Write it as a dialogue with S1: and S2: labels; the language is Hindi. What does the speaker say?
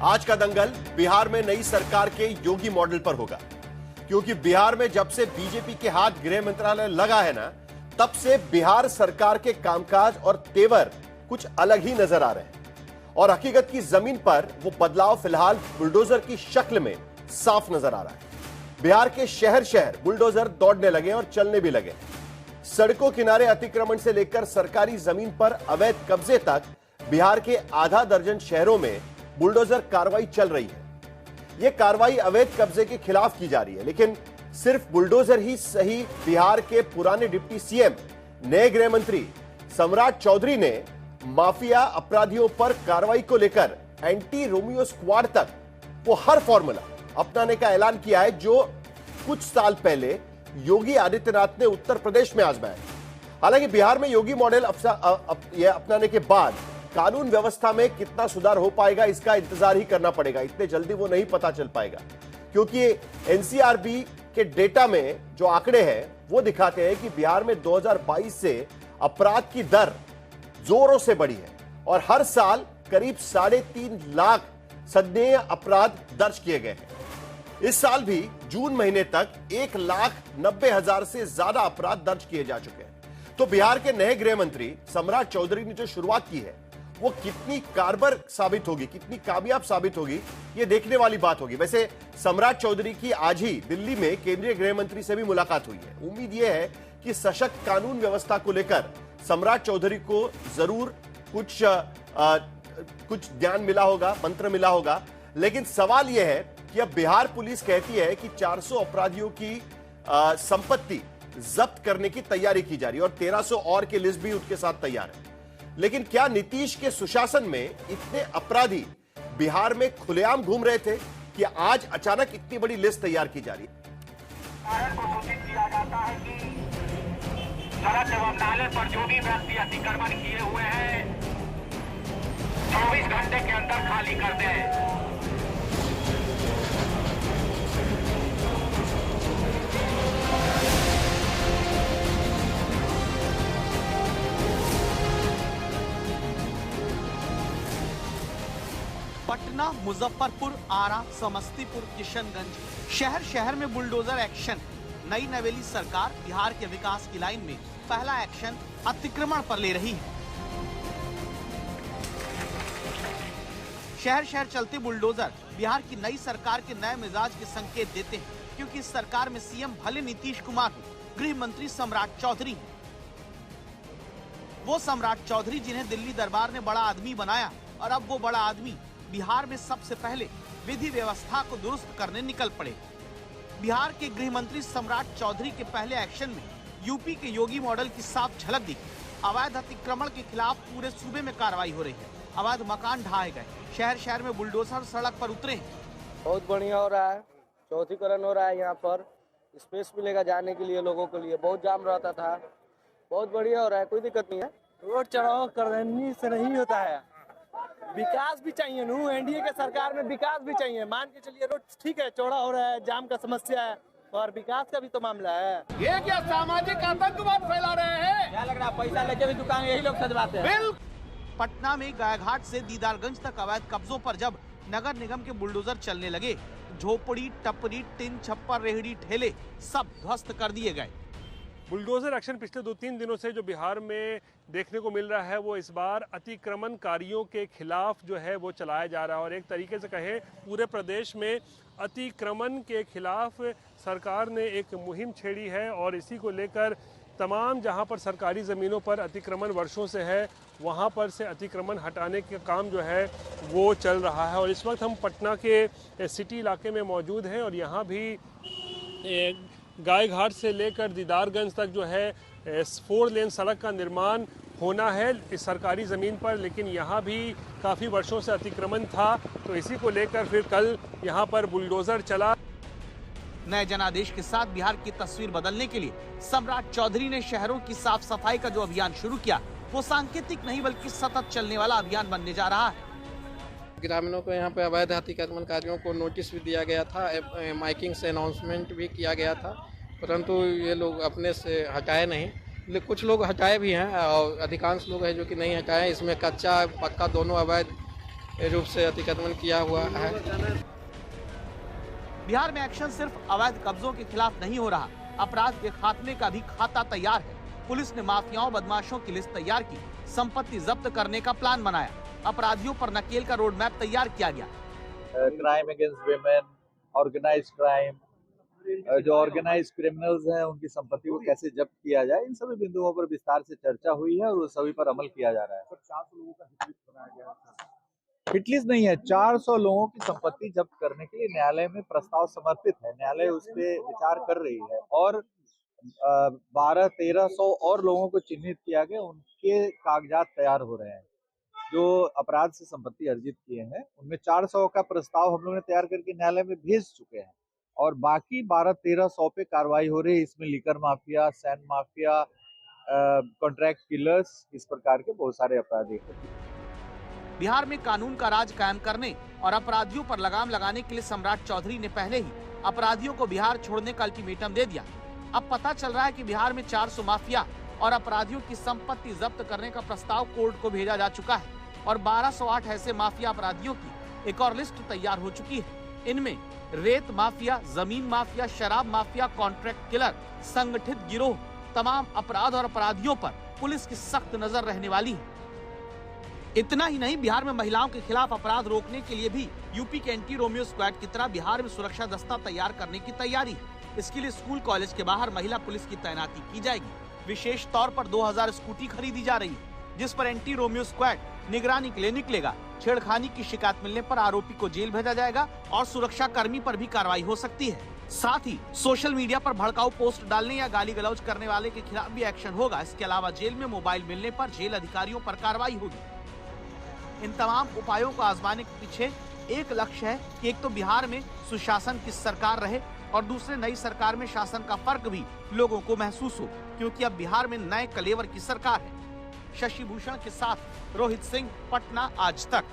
S1: आज का दंगल बिहार में नई सरकार के योगी मॉडल पर होगा, क्योंकि बिहार में जब से बीजेपी के हाथ गृह मंत्रालय लगा है ना, तब से बिहार सरकार के कामकाज और तेवर कुछ अलग ही नजर आ रहे हैं। और हकीकत की जमीन पर वो बदलाव फिलहाल बुलडोजर की शक्ल में साफ नजर आ रहा है। बिहार के शहर शहर बुलडोजर दौड़ने लगे और चलने भी लगे। सड़कों किनारे अतिक्रमण से लेकर सरकारी जमीन पर अवैध कब्जे तक बिहार के आधा दर्जन शहरों में बुलडोजर कार्रवाई चल रही है। यह कार्रवाई अवैध कब्जे के खिलाफ की जा रही है, लेकिन सिर्फ बुलडोजर ही सही। बिहार के पुराने डिप्टी सीएम, नए गृह मंत्री सम्राट चौधरी ने माफिया अपराधियों पर कार्रवाई को लेकर एंटी रोमियो स्क्वाड तक वो हर फॉर्मूला अपनाने का ऐलान किया है, जो कुछ साल पहले योगी आदित्यनाथ ने उत्तर प्रदेश में आजमाया। हालांकि बिहार में योगी मॉडल अपनाने के बाद कानून व्यवस्था में कितना सुधार हो पाएगा, इसका इंतजार ही करना पड़ेगा। इतने जल्दी वो नहीं पता चल पाएगा, क्योंकि एनसीआरबी के डेटा में जो आंकड़े हैं वो दिखाते हैं कि बिहार में 2022 से अपराध की दर जोरों से बढ़ी है और हर साल करीब 3.5 लाख संज्ञेय अपराध दर्ज किए गए हैं। इस साल भी जून महीने तक 1,90,000 से ज्यादा अपराध दर्ज किए जा चुके हैं। तो बिहार के नए गृह मंत्री सम्राट चौधरी ने जो शुरुआत की है, वो कितनी कारगर साबित होगी, कितनी कामयाब साबित होगी, ये देखने वाली बात होगी। वैसे सम्राट चौधरी की आज ही दिल्ली में केंद्रीय गृह मंत्री से भी मुलाकात हुई है। उम्मीद यह है कि सशक्त कानून व्यवस्था को लेकर सम्राट चौधरी को जरूर कुछ ज्ञान मिला होगा, मंत्र मिला होगा। लेकिन सवाल यह है कि अब बिहार पुलिस कहती है कि 400 अपराधियों की संपत्ति जब्त करने की तैयारी की जा रही है और 1300 और की लिस्ट भी उनके साथ तैयार है। लेकिन क्या नीतीश के सुशासन में इतने अपराधी बिहार में खुलेआम घूम रहे थे कि आज अचानक इतनी बड़ी लिस्ट तैयार की जा रही है?
S2: सूचित किया जाता है कि सड़क एवं नाले पर जो भी व्यक्ति अतिक्रमण किए हुए हैं 24 घंटे के अंदर खाली कर दें।
S3: पटना, मुजफ्फरपुर, आरा, समस्तीपुर, किशनगंज, शहर शहर में बुलडोजर एक्शन। नई नवेली सरकार बिहार के विकास की लाइन में पहला एक्शन अतिक्रमण पर ले रही है। शहर शहर चलते बुलडोजर बिहार की नई सरकार के नए मिजाज के संकेत देते हैं, क्योंकि इस सरकार में सीएम भले नीतीश कुमार हो, गृह मंत्री सम्राट चौधरी हैं। वो सम्राट चौधरी जिन्हें दिल्ली दरबार ने बड़ा आदमी बनाया, और अब वो बड़ा आदमी बिहार में सबसे पहले विधि व्यवस्था को दुरुस्त करने निकल पड़े। बिहार के गृह मंत्री सम्राट चौधरी के पहले एक्शन में यूपी के योगी मॉडल की साफ झलक दिखी। अवैध अतिक्रमण के खिलाफ पूरे सूबे में कार्रवाई हो रही है। अवैध मकान ढहाए गए, शहर शहर में बुलडोजर सड़क पर उतरे हैं।
S4: बहुत बढ़िया हो रहा है, चौथीकरण हो रहा है। यहाँ पर स्पेस मिलेगा जाने के लिए, लोगों के लिए बहुत जाम रहता था। बहुत बढ़िया हो रहा है, कोई दिक्कत नहीं है।
S5: रोड चढ़ाओ करनी से नहीं होता है, विकास भी चाहिए नू। एनडीए के सरकार में विकास भी चाहिए। मान के चलिए रोड ठीक है, चौड़ा हो रहा है, जाम का समस्या है, और विकास का भी तो मामला है।
S6: ये क्या सामाजिक आतंकवाद फैला रहे हैं?
S5: क्या लग रहा है पैसा लेके भी दुकान यही लोग सजवाते हैं।
S3: पटना में गायघाट से दीदारगंज तक अवैध कब्जों पर जब नगर निगम के बुलडोजर चलने लगे, झोपड़ी, टपरी, टिन, छप्पर, रेहड़ी, ठेले सब ध्वस्त कर दिए गए।
S7: बुलडोजर एक्शन पिछले 2-3 दिनों से जो बिहार में देखने को मिल रहा है, वो इस बार अतिक्रमणकारियों के खिलाफ जो है वो चलाया जा रहा है। और एक तरीके से कहें पूरे प्रदेश में अतिक्रमण के खिलाफ सरकार ने एक मुहिम छेड़ी है, और इसी को लेकर तमाम जहां पर सरकारी ज़मीनों पर अतिक्रमण वर्षों से है, वहां पर से अतिक्रमण हटाने का काम जो है वो चल रहा है। और इस वक्त हम पटना के सिटी इलाके में मौजूद हैं, और यहाँ भी गायघाट से लेकर दीदारगंज तक जो है 4 लेन सड़क का निर्माण होना है इस सरकारी ज़मीन पर, लेकिन यहाँ भी काफ़ी वर्षों से अतिक्रमण था। तो इसी को लेकर फिर कल यहाँ पर बुलडोज़र चला।
S3: नए जनादेश के साथ बिहार की तस्वीर बदलने के लिए सम्राट चौधरी ने शहरों की साफ सफाई का जो अभियान शुरू किया, वो सांकेतिक नहीं बल्कि सतत चलने वाला अभियान बनने जा रहा है।
S4: ग्रामीणों को यहाँ पे अवैध अतिक्रमणकारियों को नोटिस भी दिया गया था, माइकिंग से अनाउंसमेंट भी किया गया था, परंतु ये लोग अपने से हटाए नहीं। कुछ लोग हटाए भी हैं और अधिकांश लोग हैं जो कि नहीं हटाए। इसमें कच्चा पक्का दोनों अवैध रूप से अतिक्रमण किया हुआ है।
S3: बिहार में एक्शन सिर्फ अवैध कब्जों के खिलाफ नहीं हो रहा, अपराध के खात्मे का भी खाता तैयार है। पुलिस ने माफियाओं बदमाशों की लिस्ट तैयार की, संपत्ति जब्त करने का प्लान बनाया, अपराधियों पर नकेल का रोड मैप तैयार किया गया।
S8: Crime against women, organised crime, जो ऑर्गेनाइज्ड क्रिमिनल्स हैं उनकी संपत्ति को कैसे जब्त किया जाए, इन सभी बिंदुओं पर विस्तार से चर्चा हुई है और सभी पर अमल किया जा रहा है। 400 लोगों का हिटलिस्ट बनाया गया है। हिटलिस्ट नहीं है, 400 लोगों की संपत्ति जब्त करने के लिए न्यायालय में प्रस्ताव समर्पित है, न्यायालय उस पर विचार कर रही है और 1200-1300 और लोगों को चिन्हित किया गया, उनके कागजात तैयार हो रहे हैं जो अपराध से संपत्ति अर्जित किए हैं। उनमें 400 का प्रस्ताव हम लोगों ने तैयार करके न्यायालय में भेज चुके हैं और बाकी 1200-1300 पे कार्रवाई हो रही है। इसमें liquor mafia, sand mafia, contract killers, इस प्रकार के बहुत सारे अपराधी।
S3: बिहार में कानून का राज कायम करने और अपराधियों पर लगाम लगाने के लिए सम्राट चौधरी ने पहले ही अपराधियों को बिहार छोड़ने का अल्टीमेटम दे दिया। अब पता चल रहा है कि बिहार में 400 माफिया और अपराधियों की संपत्ति जब्त करने का प्रस्ताव कोर्ट को भेजा जा चुका है और 1208 ऐसे माफिया अपराधियों की एक और लिस्ट तैयार हो चुकी है। इनमें रेत माफिया, जमीन माफिया, शराब माफिया, कॉन्ट्रैक्ट किलर, संगठित गिरोह, तमाम अपराध और अपराधियों पर पुलिस की सख्त नजर रहने वाली है। इतना ही नहीं, बिहार में महिलाओं के खिलाफ अपराध रोकने के लिए भी यूपी के एंटी रोमियो स्क्वाड की तरह बिहार में सुरक्षा दस्ता तैयार करने की तैयारी है। इसके लिए स्कूल कॉलेज के बाहर महिला पुलिस की तैनाती की जाएगी। विशेष तौर पर 2000 स्कूटी खरीदी जा रही है, जिस पर एंटी रोमियो स्क्वाड निगरानी के लिए निकलेगा। छेड़खानी की शिकायत मिलने पर आरोपी को जेल भेजा जाएगा और सुरक्षा कर्मी पर भी कार्रवाई हो सकती है। साथ ही सोशल मीडिया पर भड़काऊ पोस्ट डालने या गाली गलौज करने वाले के खिलाफ भी एक्शन होगा। इसके अलावा जेल में मोबाइल मिलने पर जेल अधिकारियों पर कार्रवाई होगी। इन तमाम उपायों को आजमाने के पीछे एक लक्ष्य है कि एक तो बिहार में सुशासन की सरकार रहे और दूसरे नई सरकार में शासन का फर्क भी लोगों को महसूस हो, क्योंकि अब बिहार में नए कलेवर की सरकार है। शशि भूषण के साथ रोहित सिंह, पटना, आज तक।